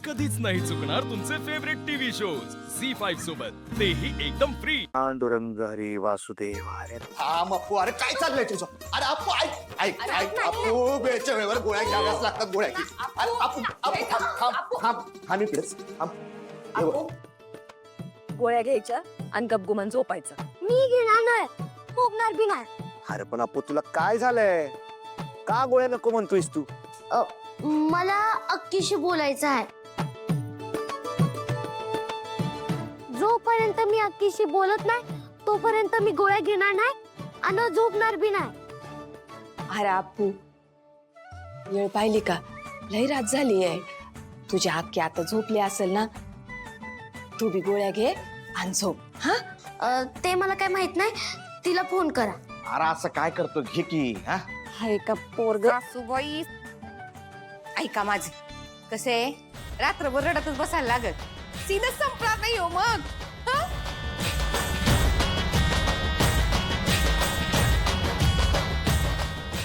कधीच नाही चुकणार तुमचे फेवरेट टीव्ही शोज झी5 सोबत तेही एकदम फ्री। पांडुरंग हरी वासुदेव अरे हा मप्पू, अरे काय चाललंय तुझं? अरे अप्पू ऐक ऐक ऐक अप्पू, वेळच्या वेळेवर गोळ्या घ्याव्याच लागतात गोळ्या की. अरे अप्पू अप्पू थांब थांब थांब इकडेच थांब. हे बघ, गोळ्या घ्यायच्या आणि गपगुमान झोपायचं. मी घेणार नाही, झोपणार बी नाही. अरे पण अप्पू तुला काय झालंय? का गोळ्या नको म्हणतोयस तू? मला अक्कीशी बोलायचं आहे. जोपर्यंत मी अक्कीशी बोलत नाही तोपर्यंत मी गोळ्या घेणार नाही आणि झोपणार बी नाही. अरे अप्पू, वेळ पाहिली का? लई रात झाली आहे. तुझी अक्की आता झोपली असेल ना, तू बी गोळ्या घे आणि झोप. हा, ते मला काय माहित नाही, तिला फोन करा. अरे असं काय करतो घे की. हा हाय का पोरग. सासूबाई ऐका माझे, कसे रात्रभर रडतच बसायला लागत, सीनच संपणार नाही हो मग. हं?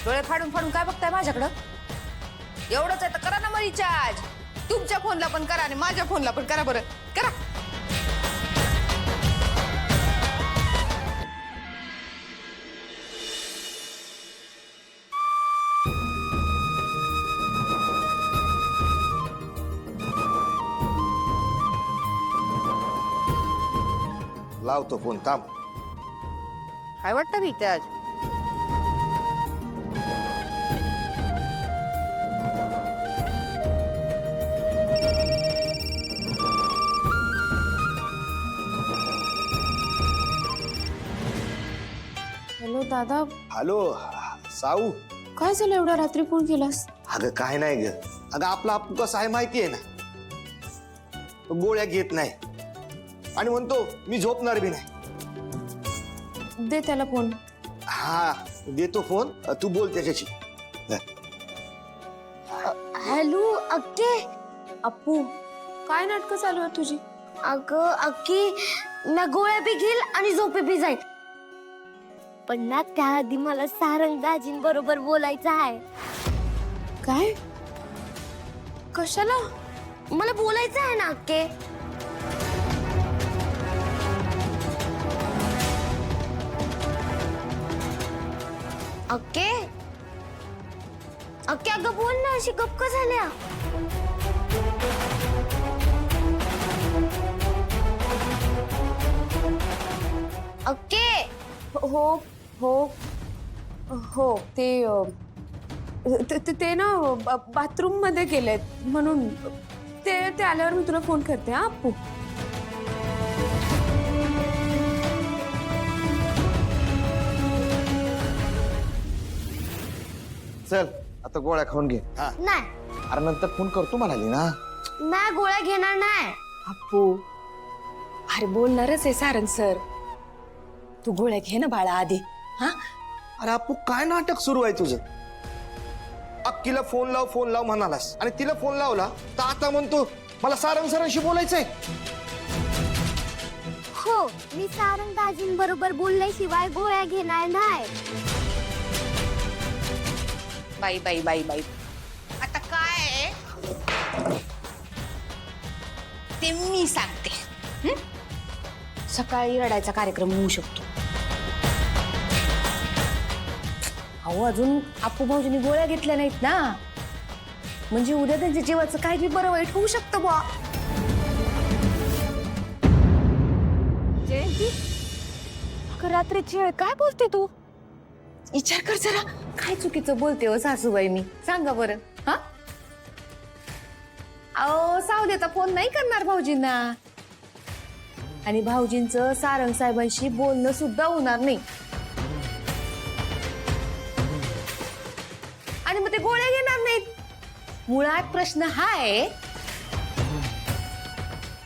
डोळे फाडून फाडून काय बघताय माझ्याकडं? एवढंच आहे तर करा ना मग रिचार्ज. तुमच्या फोनला पण करा आणि माझ्या फोनला पण करा. बरं करा. लावतो फोन, थांब. काय वाटतं रिचार्ज? हॅलो दादा, हॅलो साऊ. काय झालं एवढ्या रात्री फोन केलास? अगं काय नाही ग, अगं आपला अप्पू कसं आहे माहिती आहे ना, तो गोळ्या घेत नाही आणि म्हणतो मी झोपणार बी नाही. दे त्याला फोन. हा देतो फोन, तू बोल त्याच्याशी. हॅलो अक्के. अप्पू, काय नाटकं चालू आहे तुझी? अगं अक्की, मी गोळ्या बी घेईल आणि झोपे बी जाईल, पण ना त्याआधी मला सारंग दाजींबरोबर बोलायचं आहे. काय? कशाला? मला बोलायचं आहे ना अक्के. अक्के अक्के, अगं बोल ना, अशी गप्प का झाल्या? अक्के. हो हो हो, ते ना बाथरूम मध्ये गेलेत म्हणून. ते आल्यावर मी तुला फोन करते. हा अप्पू. चल आता गोळ्या खाऊन घे. हा नाही अरे नंतर फोन करतो म्हणाली ना. नाही, गोळ्या घेणार नाही. अप्पू, अरे बोलणारच आहे सारंग सर. तू गोळ्या घे ना बाळा आधी. हा, अरे अप्पू काय नाटक सुरू आहे तुझं? अक्कीला फोन लाव म्हणालास आणि तिला फोन लावला तर आता म्हणतो मला सारंग सरांशी बोलायचंय. हो, मी सारंग दाजींबरोबर बोलल्याशिवाय गोळ्या घेणार नाही. बाई बाई बाई बाई, आता काय आहे? ते मी सांगते. हं? सकाळी रडायचा कार्यक्रम होऊ शकतो. अहो, अजून अप्पू भाऊजींनी गोळ्या घेतल्या नाहीत ना, म्हणजे उद्या त्यांच्या जीवाचं काय बी बरं वाईट होऊ शकतं बुवा. जयंती, अगं रात्रीची वेळ काय बोलते तू? विचार कर जरा, काय चुकीचं बोलते हो सासूबाई मी? सांगा बरं. हा, अहो सावलेचा फोन नाही करणार भाऊजींना, आणि भाऊजींचं सारंग साहेबांशी बोलणं सुद्धा होणार नाही, आणि मग ते गोळ्या घेणार नाहीत. मुळात प्रश्न हा आहे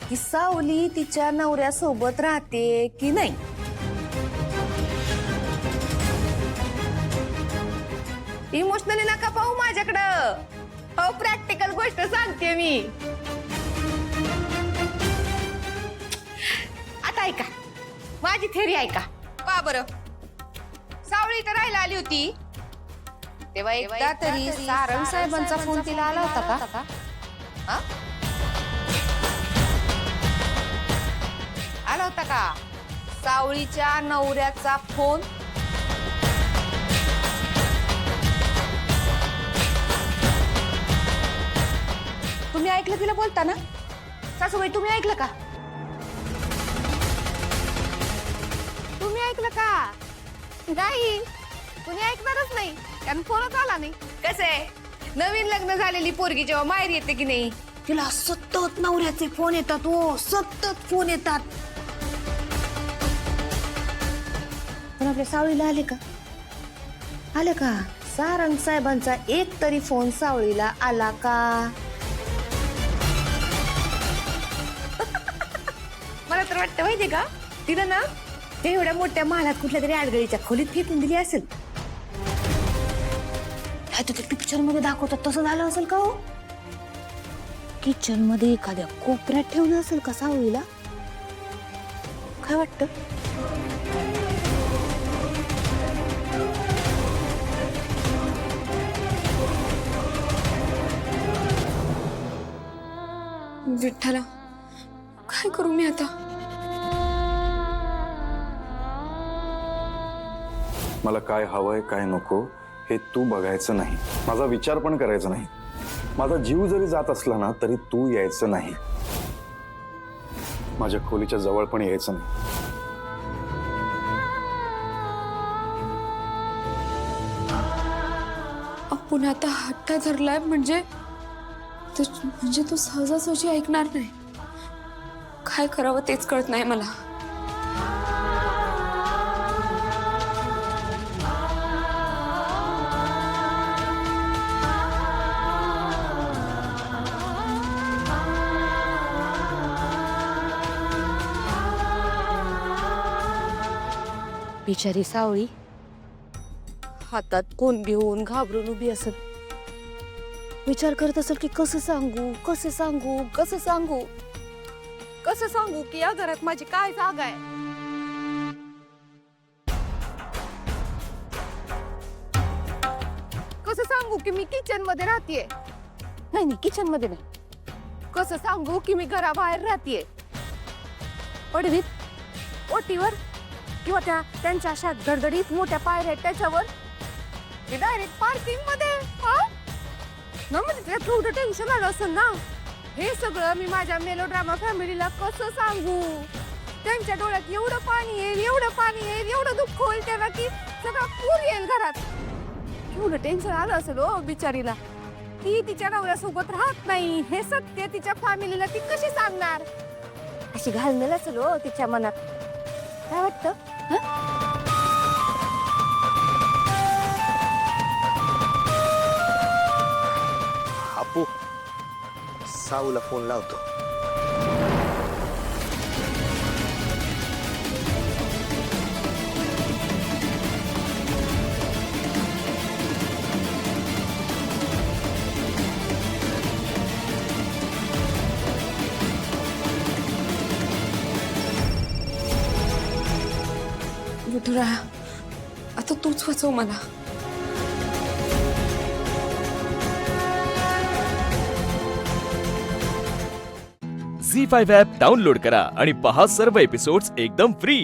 की सावली तिच्या नवऱ्यासोबत राहते की नाही. इमोशनली नका पाहू माझ्याकडं, हो प्रॅक्टिकल गोष्ट सांगते मी. आता ऐका, माझी थेरी ऐका. का बरं सावळी तर राहायला आली होती तेव्हा एकदा तरी सारंग साहेबांचा फोन तिला आला होता का? का सावळीच्या नवऱ्याचा फोन? तुम्ही ऐकलं तिला बोलताना? सासूबाई तुम्ही ऐकलं का? तुम्ही ऐकलं का? नाही कुणी ऐकणारच नाही कारण फोनच आला नाही. कसं आहे, नवीन लग्न झालेली पोरगी जेव्हा माहेर येते की नाही, तिला सतत नवऱ्याचे फोन येतात. हो, सतत फोन येतात. पण आपल्या सावळीला आले का? आले का? सारंग साहेबांचा एक तरी फोन सावळीला आला का? मला तर वाटतं माहितीये का, तिला ना ते एवढ्या मोठ्या महालात कुठल्या तरी आडगळीच्या खोलीत फेकून दिली असेल. ते पिक्चर मध्ये दाखवतात तसं झालं असेल का? हो, किचन मध्ये एखाद्या कोपऱ्यात ठेवलं असेल का सावळीला? काय वाटतं? विठ्ठला, काय करू मी आता? मला काय हवंय काय नको हे तू बघायचं नाही, माझा विचार पण करायचा नाही. माझा जीव जरी जात असला ना तरी तू यायचं नाही, माझ्या खोलीच्या जवळ पण यायचं नाही. आपण आता हट्टा धरलाय म्हणजे तो सहजासहजी ऐकणार नाही. काय करावं तेच कळत नाही मला. बिचारी सावळी हातात कोण घेऊन घाबरून उभी असेल. विचार करत असेल की कसं सांगू कसं सांगू कसं सांगू कसं सांगू की या घरात माझी काय जागा आहे. कसं सांगू की मी किचन मध्ये राहतेय. नाही किचन मध्ये नाही. कसं सांगू की मी घराबाहेर राहतेय. पडवीत ओटीवर किंवा त्यांच्या अशा गडगडीत मोठ्या पायऱ्या आहेत त्याच्यावर की डायरेक्ट पार्किंग मध्ये. ना म्हणजे त्यात थोडं टेन्शन आलं असेल ना. हे सगळं मी माझ्या मेलोड्रामा फॅमिलीला कसं सांगू. त्यांच्या डोळ्यात एवढं पाणी येईल एवढं दुःख होईल त्याला की सगळं पूर येईल घरात. एवढं टेन्शन आलं असेल हो बिचारीला. ती तिच्या नवऱ्यासोबत राहत नाही हे सत्य तिच्या फॅमिलीला ती कशी सांगणार. अशी घालमेल असेल हो तिच्या मनात. काय वाटतं? आपू साऊला फोन लावतो. विठुरा, आता तूच वाचव मला. झी5 ॲप डाउनलोड करा आणि पहा सर्व एपिसोड्स एकदम फ्री.